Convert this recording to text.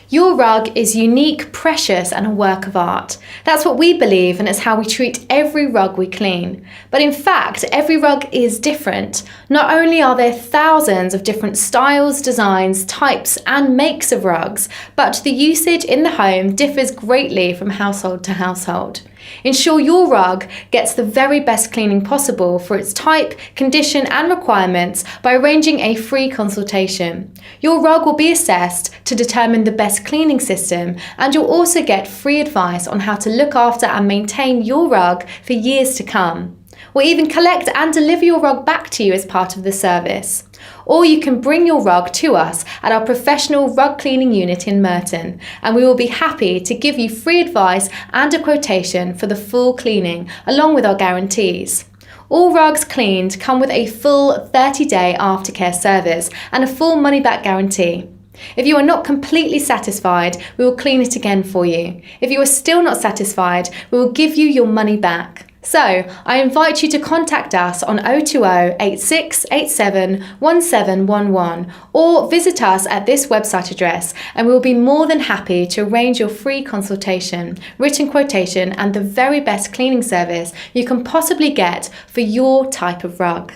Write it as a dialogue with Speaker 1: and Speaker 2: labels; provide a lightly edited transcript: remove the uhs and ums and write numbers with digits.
Speaker 1: Your rug is unique, precious, and a work of art. That's what we believe, and it's how we treat every rug we clean. But in fact, every rug is different. Not only are there thousands of different styles, designs, types, and makes of rugs, but the usage in the home differs greatly from household to household. Ensure your rug gets the very best cleaning possible for its type, condition, and requirements by arranging a free consultation. Your rug will be assessed to determine the best cleaning system, and you'll also get free advice on how to look after and maintain your rug for years to come. We'll even collect and deliver your rug back to you as part of the service. Or you can bring your rug to us at our professional rug cleaning unit in Merton, and we will be happy to give you free advice and a quotation for the full cleaning, along with our guarantees. All rugs cleaned come with a full 30-day aftercare service and a full money-back guarantee. If you are not completely satisfied, we will clean it again for you. If you are still not satisfied, we will give you your money back. So, I invite you to contact us on 020 8687 1711 or visit us at this website address, and we will be more than happy to arrange your free consultation, written quotation, and the very best cleaning service you can possibly get for your type of rug.